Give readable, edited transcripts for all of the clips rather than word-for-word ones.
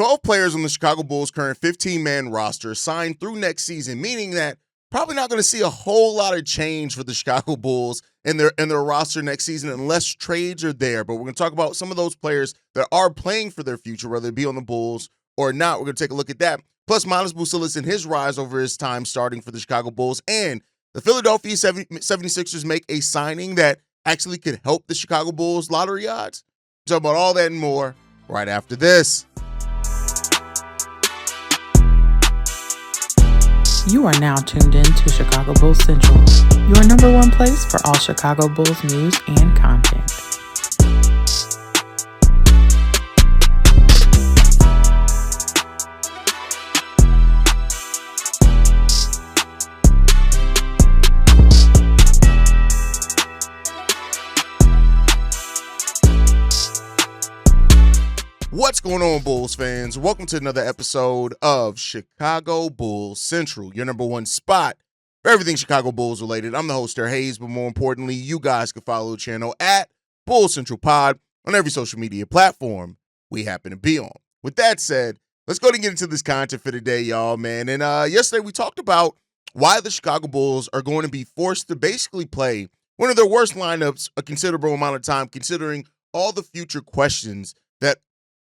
12 players on the Chicago Bulls' current 15-man roster signed through next season, meaning that probably not going to see a whole lot of change for the Chicago Bulls in their roster next season unless trades are there. But we're going to talk about some of those players that are playing for their future, whether it be on the Bulls or not. We're going to take a look at that. Plus, Buzelis and his rise over his time starting for the Chicago Bulls. And the Philadelphia 76ers make a signing that actually could help the Chicago Bulls lottery odds. Talk about all that and more right after this. You are now tuned in to Chicago Bulls Central, your number one place for all Chicago Bulls news and content. What's going on, Bulls fans? Welcome to another episode of Chicago Bulls Central, your number one spot for everything Chicago Bulls related. I'm the host, Terry Hayes, but more importantly, you guys can follow the channel at Bulls Central Pod on every social media platform we happen to be on. With that said, let's go ahead and get into this content for today, y'all, man. And yesterday we talked about why the Chicago Bulls are going to be forced to basically play one of their worst lineups a considerable amount of time, considering all the future questions that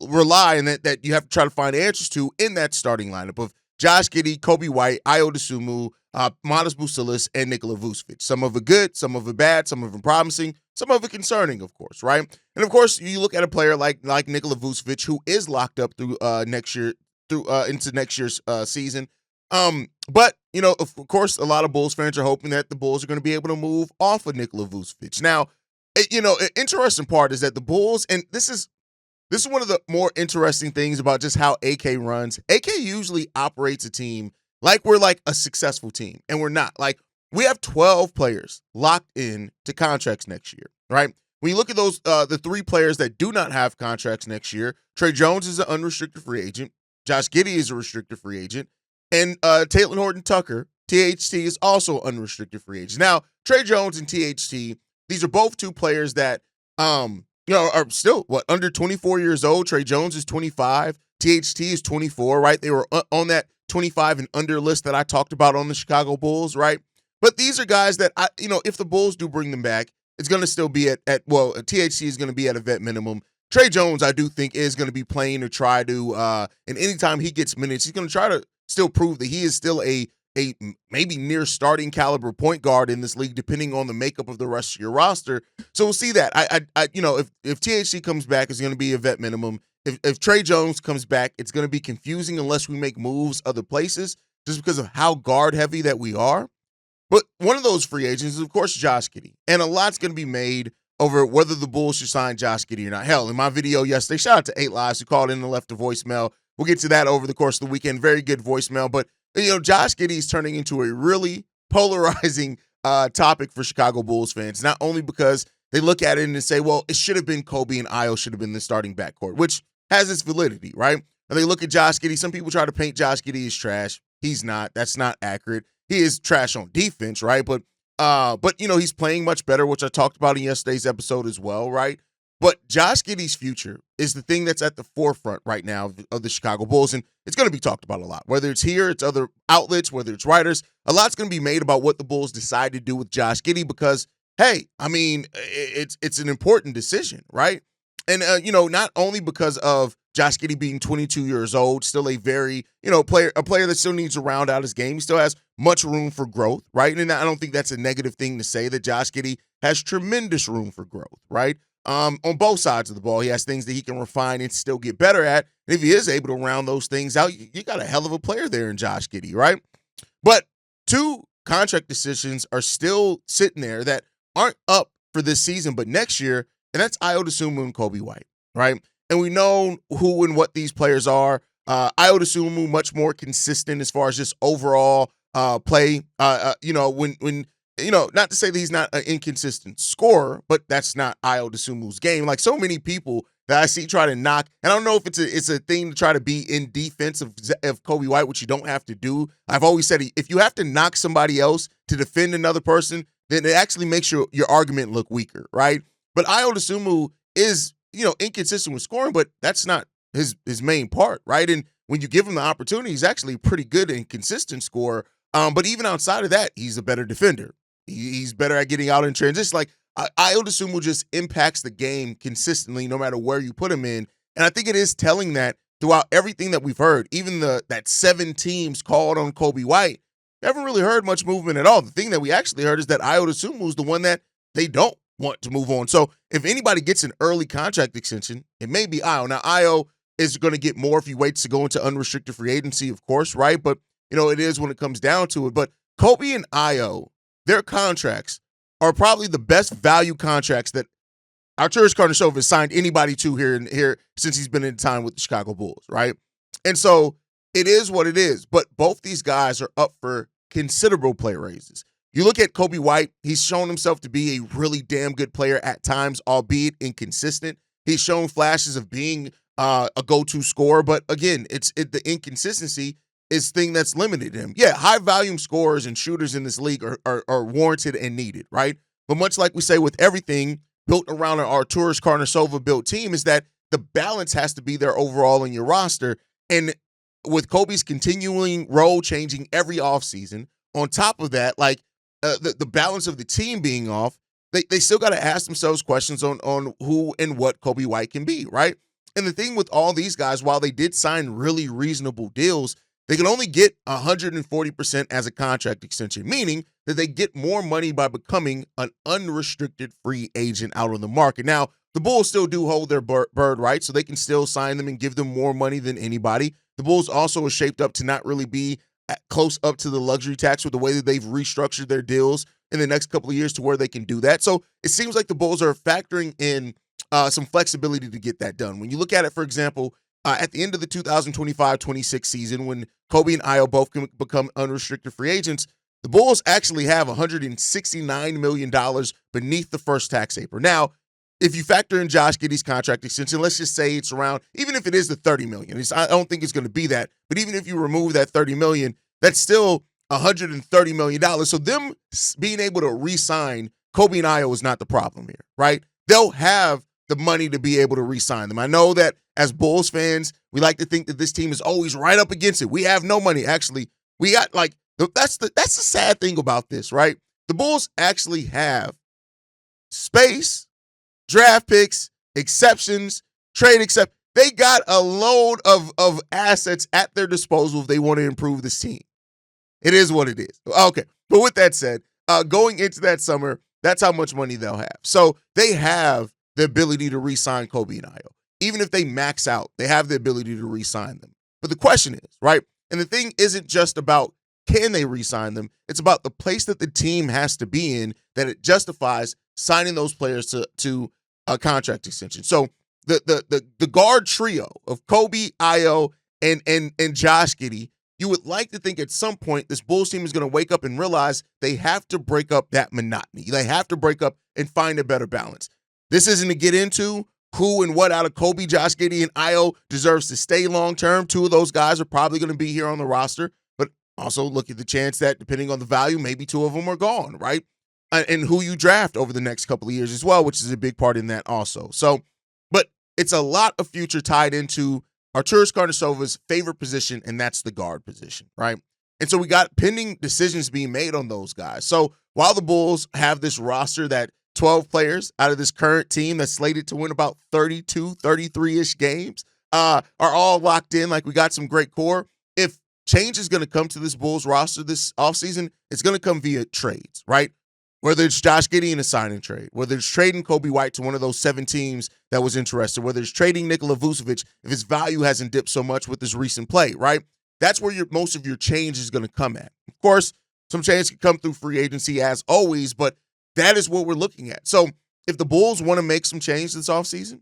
rely and that you have to try to find answers to in that starting lineup of Josh Giddey, Coby White, Dosunmu, Buzelis, and Nikola Vucevic. Some of it good, some of it bad, some of it promising, some of it concerning, of course, right? And of course, you look at a player like Nikola Vucevic, who is locked up through next year, into next year's season. But you know, of course, a lot of Bulls fans are hoping that the Bulls are going to be able to move off of Nikola Vucevic. Now, an interesting part is that the Bulls, and this is one of the more interesting things about just how AK runs. AK usually operates a team like we're like a successful team, and we're not. Like, we have 12 players locked in to contracts next year, right? When you look at those, the three players that do not have contracts next year, Tre Jones is an unrestricted free agent, Josh Giddey is a restricted free agent, and Talen Horton-Tucker, THT, is also unrestricted free agent. Now, Tre Jones and THT, these are both two players that are still, under 24 years old. Tre Jones is 25. THT is 24, right? They were on that 25 and under list that I talked about on the Chicago Bulls, right? But these are guys that, if the Bulls do bring them back, it's going to still be THT is going to be at a vet minimum. Tre Jones, I do think, is going to be playing to try to, and anytime he gets minutes, he's going to try to still prove that he is still a maybe near starting caliber point guard in this league, depending on the makeup of the rest of your roster. So we'll see that. If THC comes back, it's going to be a vet minimum. If Tre Jones comes back, it's going to be confusing unless we make moves other places, just because of how guard heavy that we are. But one of those free agents is, of course, Josh Giddey, and a lot's going to be made over whether the Bulls should sign Josh Giddey or not. Hell, in my video yesterday, shout out to 8 Lives who called in and left a voicemail. We'll get to that over the course of the weekend. Very good voicemail, but Josh Giddey is turning into a really polarizing topic for Chicago Bulls fans, not only because they look at it and say, well, it should have been Coby and Io should have been the starting backcourt, which has its validity, right? And they look at Josh Giddey. Some people try to paint Josh Giddey as trash. He's not. That's not accurate. He is trash on defense, right? But he's playing much better, which I talked about in yesterday's episode as well, right? But Josh Giddey's future is the thing that's at the forefront right now of the Chicago Bulls, and it's going to be talked about a lot. Whether it's here, it's other outlets, whether it's writers, a lot's going to be made about what the Bulls decide to do with Josh Giddey because, hey, I mean, it's an important decision, right? And, not only because of Josh Giddey being 22 years old, still a very, a player that still needs to round out his game. He still has much room for growth, right? And I don't think that's a negative thing to say, that Josh Giddey has tremendous room for growth, right? On both sides of the ball. He has things that he can refine and still get better at. And if he is able to round those things out, you got a hell of a player there in Josh Giddey, right? But two contract decisions are still sitting there that aren't up for this season, but next year, and that's Dosunmu and Coby White, right? And we know who and what these players are. Dosunmu, much more consistent as far as just overall play. Not to say that he's not an inconsistent scorer, but that's not Dosumu's game. Like so many people that I see try to knock, and I don't know if it's a thing to try to be in defense of Coby White, which you don't have to do. I've always said if you have to knock somebody else to defend another person, then it actually makes your argument look weaker, right? But Dosunmu is, inconsistent with scoring, but that's not his main part, right? And when you give him the opportunity, he's actually a pretty good and consistent scorer. But even outside of that, he's a better defender. He's better at getting out in transition. Like, Ayo Dosunmu just impacts the game consistently no matter where you put him in. And I think it is telling that throughout everything that we've heard, even that 7 teams called on Coby White, we haven't really heard much movement at all. The thing that we actually heard is that Ayo Dosunmu is the one that they don't want to move on. So if anybody gets an early contract extension, it may be Ayo. Now, Ayo is going to get more if he waits to go into unrestricted free agency, of course, right? But, it is when it comes down to it. But Coby and Ayo, their contracts are probably the best value contracts that Arturas Karnisovas has signed anybody to here since he's been in time with the Chicago Bulls, right? And so it is what it is. But both these guys are up for considerable play raises. You look at Coby White, he's shown himself to be a really damn good player at times, albeit inconsistent. He's shown flashes of being a go-to scorer, but again, the inconsistency is thing that's limited him. Yeah, high-volume scorers and shooters in this league are warranted and needed, right? But much like we say with everything built around an Arturas Karnisovas-built team is that the balance has to be there overall in your roster. And with Coby's continuing role changing every offseason, on top of that, like the balance of the team being off, they still got to ask themselves questions on who and what Coby White can be, right? And the thing with all these guys, while they did sign really reasonable deals, they can only get 140% as a contract extension, meaning that they get more money by becoming an unrestricted free agent out on the market. Now, the Bulls still do hold their bird right, so they can still sign them and give them more money than anybody. The Bulls also are shaped up to not really be close up to the luxury tax with the way that they've restructured their deals in the next couple of years to where they can do that. So it seems like the Bulls are factoring in some flexibility to get that done. When you look at it, for example, at the end of the 2025-26 season, when Coby and Ayo both can become unrestricted free agents, the Bulls actually have $169 million beneath the first tax apron. Now, if you factor in Josh Giddey's contract extension, let's just say it's around, even if it is the $30 million, I don't think it's going to be that, but even if you remove that $30 million, that's still $130 million. So them being able to re-sign Coby and Ayo is not the problem here, right? They'll have the money to be able to re-sign them. I know that as Bulls fans, we like to think that this team is always right up against it. We have no money. Actually, we got that's the sad thing about this, right? The Bulls actually have space, draft picks, exceptions, trade except. They got a load of assets at their disposal if they want to improve this team. It is what it is. Okay, but with that said, going into that summer, that's how much money they'll have. So they have the ability to re-sign Coby and Ayo. Even if they max out, they have the ability to re-sign them. But the question is, right, and the thing isn't just about can they re-sign them, it's about the place that the team has to be in that it justifies signing those players to a contract extension. So the guard trio of Coby, Ayo, and Josh Giddey, you would like to think at some point this Bulls team is going to wake up and realize they have to break up that monotony. They have to break up and find a better balance. This isn't to get into who and what out of Coby, Josh Giddey, and Ayo deserves to stay long-term. 2 of those guys are probably going to be here on the roster, but also look at the chance that depending on the value, maybe 2 of them are gone, right? And who you draft over the next couple of years as well, which is a big part in that also. So, but it's a lot of future tied into Arturas Karnisovas' favorite position, and that's the guard position, right? And so we got pending decisions being made on those guys. So while the Bulls have this roster that 12 players out of this current team that's slated to win about 32, 33-ish games are all locked in, like we got some great core. If change is going to come to this Bulls roster this offseason, it's going to come via trades, right? Whether it's Josh Giddey in a sign-and trade, whether it's trading Coby White to one of those 7 teams that was interested, whether it's trading Nikola Vucevic if his value hasn't dipped so much with his recent play, right? That's where most of your change is going to come at. Of course, some change can come through free agency as always, but that is what we're looking at. So if the Bulls want to make some change this offseason,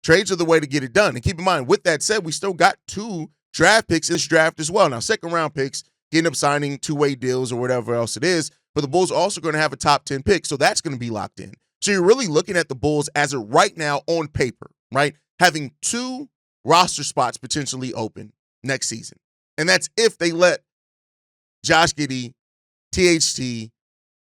trades are the way to get it done. And keep in mind, with that said, we still got 2 draft picks in this draft as well. Now, second-round picks, end up signing 2-way deals or whatever else it is, but the Bulls are also going to have a top 10 pick, so that's going to be locked in. So you're really looking at the Bulls as of right now on paper, right? Having 2 roster spots potentially open next season. And that's if they let Josh Giddey, THT,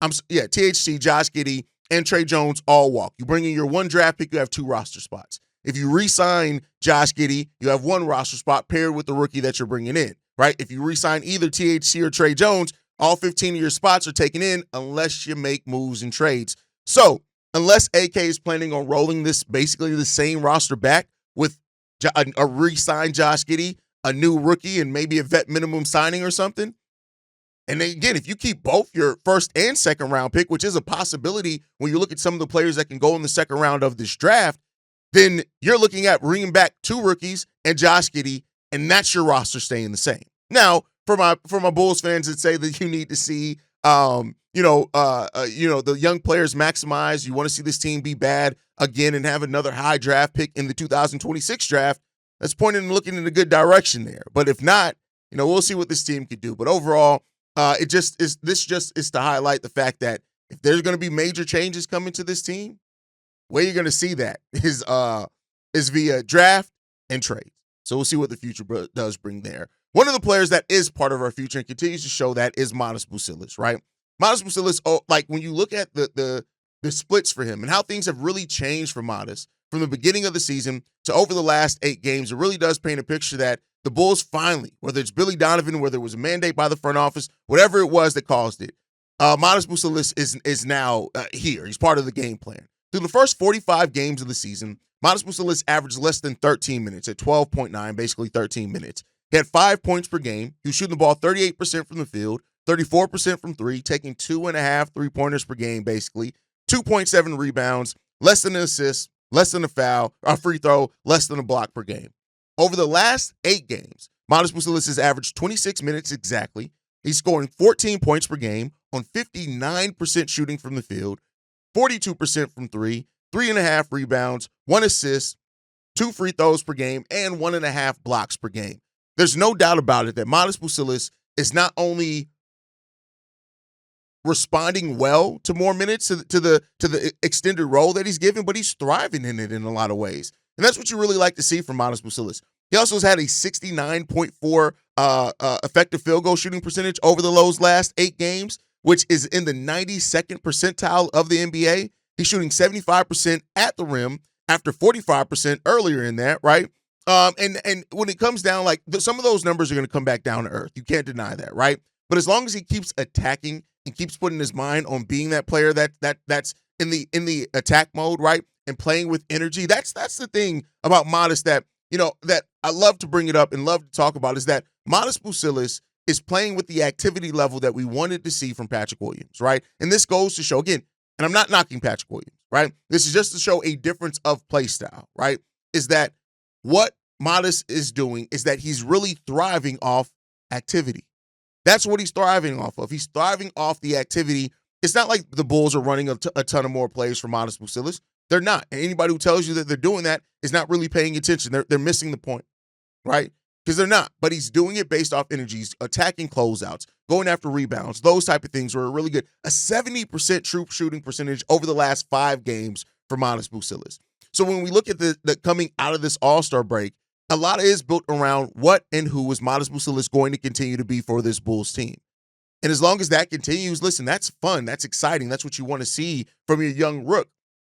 Josh Giddey, and Trey Jones all walk. You bring in your 1 draft pick, you have 2 roster spots. If you re-sign Josh Giddey, you have one roster spot paired with the rookie that you're bringing in, right? If you re-sign either THC or Trey Jones, all 15 of your spots are taken in unless you make moves and trades. So unless AK is planning on rolling this basically the same roster back with a re-signed Josh Giddey, a new rookie, and maybe a vet minimum signing or something. And then again, if you keep both your first and second round pick, which is a possibility when you look at some of the players that can go in the second round of this draft, then you're looking at bringing back two rookies and Josh Giddey, and that's your roster staying the same. Now, for my Bulls fans that say that you need to see, the young players maximize, you want to see this team be bad again and have another high draft pick in the 2026 draft, that's pointing and looking in a good direction there. But if not, we'll see what this team could do. But overall, this just is to highlight the fact that if there's going to be major changes coming to this team, where you're going to see that is via draft and trades. So we'll see what the future does bring there. One of the players that is part of our future and continues to show that is Buzelis, right? Buzelis, when you look at the splits for him and how things have really changed for Modest from the beginning of the season to over the last 8 games, it really does paint a picture that the Bulls finally, whether it's Billy Donovan, whether it was a mandate by the front office, whatever it was that caused it, Buzelis is now here. He's part of the game plan. Through the first 45 games of the season, Buzelis averaged less than 13 minutes at 12.9, basically 13 minutes. He had 5 points per game. He was shooting the ball 38% from the field, 34% from three, taking 2.5 3-pointers per game, basically, 2.7 rebounds, less than an assist, less than a free throw, less than a block per game. Over the last 8 games, Buzelis has averaged 26 minutes exactly. He's scoring 14 points per game on 59% shooting from the field, 42% from three, 3.5 rebounds, 1 assist, 2 free throws per game, and 1.5 blocks per game. There's no doubt about it that Buzelis is not only responding well to more minutes to the extended role that he's given, but he's thriving in it in a lot of ways. And that's what you really like to see from Buzelis. He also has had a 69.4 effective field goal shooting percentage over those last 8 games, which is in the 92nd percentile of the NBA. He's shooting 75% at the rim after 45% earlier in that, right? And when it comes down, some of those numbers are going to come back down to earth. You can't deny that, right? But as long as he keeps attacking and keeps putting his mind on being that player that's in the attack mode, right, and playing with energy, that's the thing about Modest that I love to bring it up and love to talk about is that Buzelis is playing with the activity level that we wanted to see from Patrick Williams, right? And this goes to show, again, and I'm not knocking Patrick Williams, right? This is just to show a difference of play style, right? Is that what Modest is doing is that he's really thriving off activity. That's what he's thriving off of. He's thriving off the activity. It's not like the Bulls are running a ton of more plays for Buzelis. They're not. And anybody who tells you that they're doing that is not really paying attention. They're missing the point, right? Because they're not. But he's doing it based off energies, attacking closeouts, going after rebounds, those type of things were really good. A 70% true shooting percentage over the last 5 games for Buzelis. So when we look at the coming out of this All-Star break, a lot of it is built around what and who is Buzelis going to continue to be for this Bulls team. And as long as that continues, listen, that's fun. That's exciting. That's what you want to see from your young rook.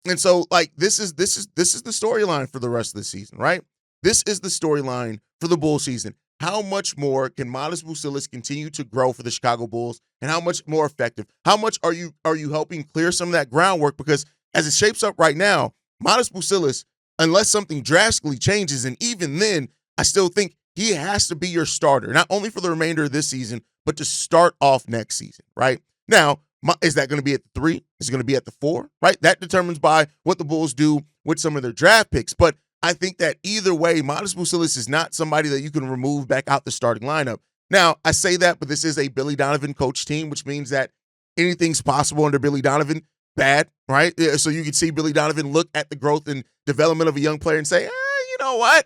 And so, this is the storyline for the rest of the season, right? This is the storyline for the Bulls season. How much more can Buzelis continue to grow for the Chicago Bulls, and how much more effective? How much are you helping clear some of that groundwork? Because as it shapes up right now, Buzelis, unless something drastically changes, and even then, I still think he has to be your starter, not only for the remainder of this season, but to start off next season, right? Now, is that going to be at the 3? Is it going to be at the 4? Right? That determines by what the Bulls do with some of their draft picks. But I think that either way, Buzelis is not somebody that you can remove back out the starting lineup. Now, I say that, but this is a Billy Donovan coach team, which means that anything's possible under Billy Donovan. Bad, right? So you can see Billy Donovan look at the growth and development of a young player and say, you know what?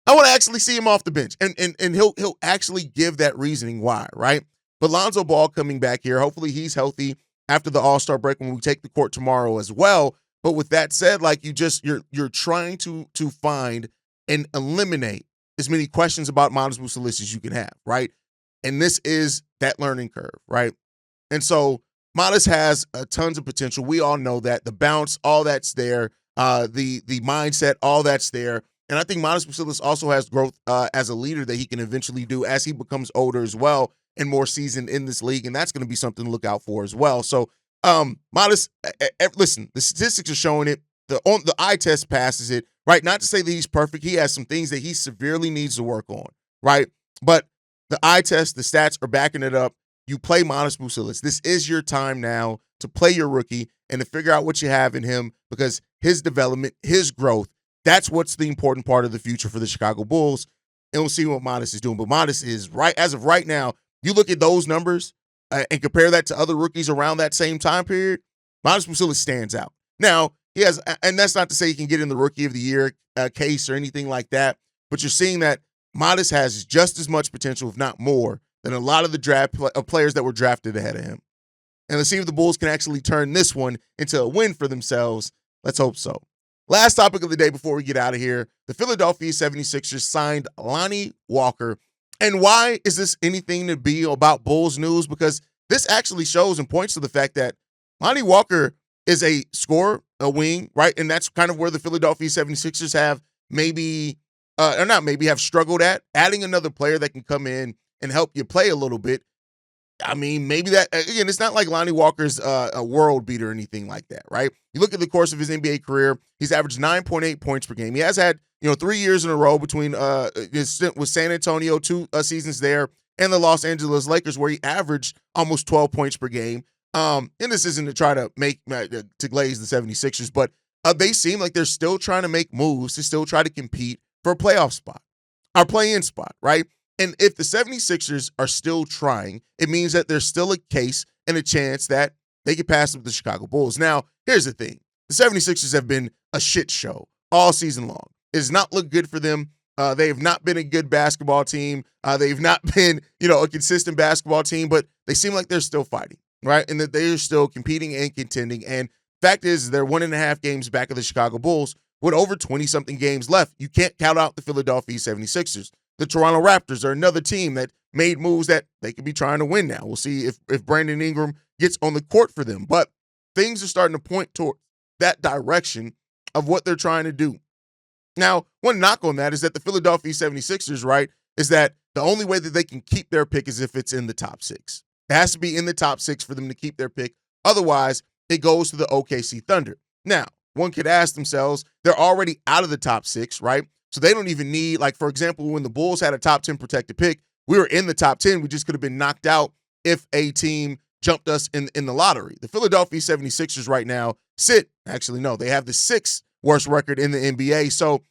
I want to actually see him off the bench. And he'll actually give that reasoning why, right? But Lonzo Ball coming back here, hopefully he's healthy after the All-Star break when we take the court tomorrow as well. But with that said, you're trying to find and eliminate as many questions about Buzelis as you can have, right? And this is that learning curve, right? And so Modest has tons of potential. We all know that. The bounce, all that's there. the mindset, all that's there. And I think Modest Buzelis also has growth as a leader that he can eventually do as he becomes older as well and more seasoned in this league. And that's going to be something to look out for as well. So Modest, listen, the statistics are showing it. The eye test passes it, right? Not to say that he's perfect. He has some things that he severely needs to work on, right? But the eye test, the stats are backing it up. You play Modest Buzelis. This is your time now to play your rookie and to figure out what you have in him, because his development, his growth, that's what's the important part of the future for the Chicago Bulls. And we'll see what Modest is doing. But Modest is, right as of right now, you look at those numbers and compare that to other rookies around that same time period, Modest Buzelis stands out. Now, he has, and that's not to say he can get in the Rookie of the Year case or anything like that, but you're seeing that Modest has just as much potential, if not more, than a lot of the players that were drafted ahead of him. And let's see if the Bulls can actually turn this one into a win for themselves. Let's hope so. Last topic of the day before we get out of here, the Philadelphia 76ers signed Lonnie Walker. And why is this anything to be about Bulls news? Because this actually shows and points to the fact that Lonnie Walker is a scorer, a wing, right? And that's kind of where the Philadelphia 76ers have have struggled at. Adding another player that can come in and help you play a little bit. I mean, maybe that, again, it's not like Lonnie Walker's a world beater or anything like that, right? You look at the course of his NBA career, he's averaged 9.8 points per game. He has had, 3 years in a row between his stint with San Antonio, 2 seasons there, and the Los Angeles Lakers, where he averaged almost 12 points per game. And this isn't to try to to glaze the 76ers, but they seem like they're still trying to make moves to still try to compete for a playoff spot, or play-in spot, right? And if the 76ers are still trying, it means that there's still a case and a chance that they could pass up the Chicago Bulls. Now, here's the thing. The 76ers have been a shit show all season long. It has not looked good for them. They have not been a good basketball team. They've not been, a consistent basketball team, but they seem like they're still fighting, right? And that they're still competing and contending. And fact is, they're 1.5 games back of the Chicago Bulls with over 20-something games left. You can't count out the Philadelphia 76ers. The Toronto Raptors are another team that made moves that they could be trying to win now. We'll see if Brandon Ingram gets on the court for them. But things are starting to point toward that direction of what they're trying to do. Now, one knock on that is that the Philadelphia 76ers, right, is that the only way that they can keep their pick is if it's in the top 6. It has to be in the top 6 for them to keep their pick. Otherwise, it goes to the OKC Thunder. Now, one could ask themselves, they're already out of the top 6, right? So they don't even need, like, for example, when the Bulls had a top 10 protected pick, we were in the top 10. We just could have been knocked out if a team jumped us in the lottery. The Philadelphia 76ers right now they have the 6th worst record in the NBA. So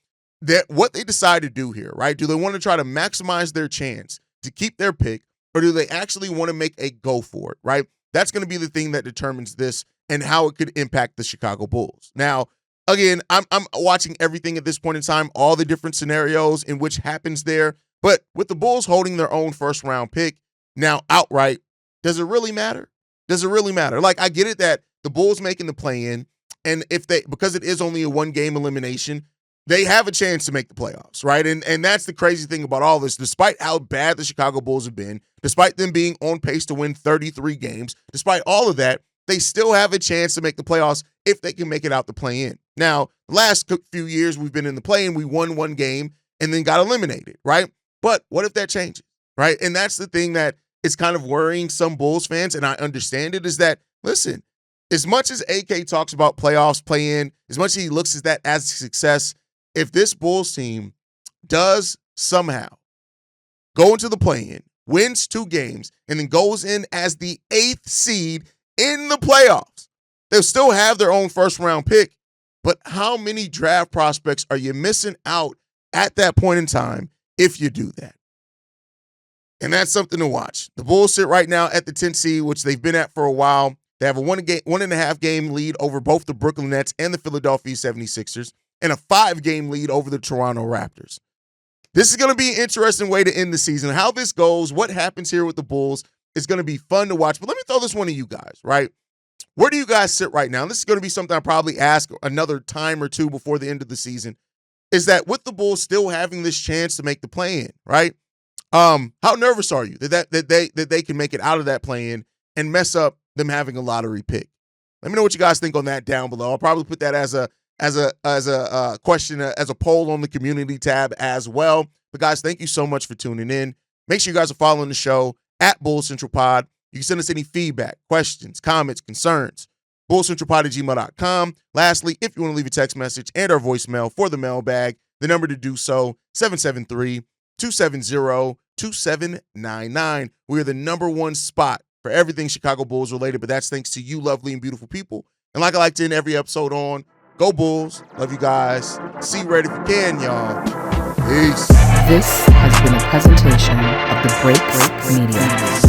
what they decide to do here, right? Do they want to try to maximize their chance to keep their pick, or do they actually want to make a go for it, right? That's going to be the thing that determines this and how it could impact the Chicago Bulls. Now, again, I'm watching everything at this point in time, all the different scenarios in which happens there. But with the Bulls holding their own first-round pick now outright, does it really matter? Does it really matter? Like, I get it that the Bulls making the play-in, and because it is only a one-game elimination, they have a chance to make the playoffs, right? And that's the crazy thing about all this. Despite how bad the Chicago Bulls have been, despite them being on pace to win 33 games, despite all of that, they still have a chance to make the playoffs if they can make it out the play-in. Now, the last few years we've been in the play-in, we won one game and then got eliminated, right? But what if that changes, right? And that's the thing that is kind of worrying some Bulls fans, and I understand it, is that, listen, as much as AK talks about playoffs, play-in, as much as he looks at that as a success, if this Bulls team does somehow go into the play-in, wins 2 games, and then goes in as the 8th seed in the playoffs, they'll still have their own first-round pick. But how many draft prospects are you missing out at that point in time if you do that? And that's something to watch. The Bulls sit right now at the 10th seed, which they've been at for a while. They have a 1.5 game lead over both the Brooklyn Nets and the Philadelphia 76ers, and a 5-game lead over the Toronto Raptors. This is going to be an interesting way to end the season. How this goes, what happens here with the Bulls, is going to be fun to watch. But let me throw this one to you guys, right? Where do you guys sit right now? And this is going to be something I'll probably ask another time or two before the end of the season, is that with the Bulls still having this chance to make the play-in, right? How nervous are you that they can make it out of that play-in and mess up them having a lottery pick? Let me know what you guys think on that down below. I'll probably put that as a as a question, as a poll on the community tab as well. But guys, thank you so much for tuning in. Make sure you guys are following the show at Bull Central Pod. You can send us any feedback, questions, comments, concerns. BullCentralPod@gmail.com. Lastly, if you want to leave a text message and our voicemail for the mailbag, the number to do so, 773-270-2799. We are the number one spot for everything Chicago Bulls related, but that's thanks to you lovely and beautiful people. And like I like to end every episode on, go Bulls. Love you guys. See you ready if you can, y'all. Peace. This has been a presentation of the Break Media.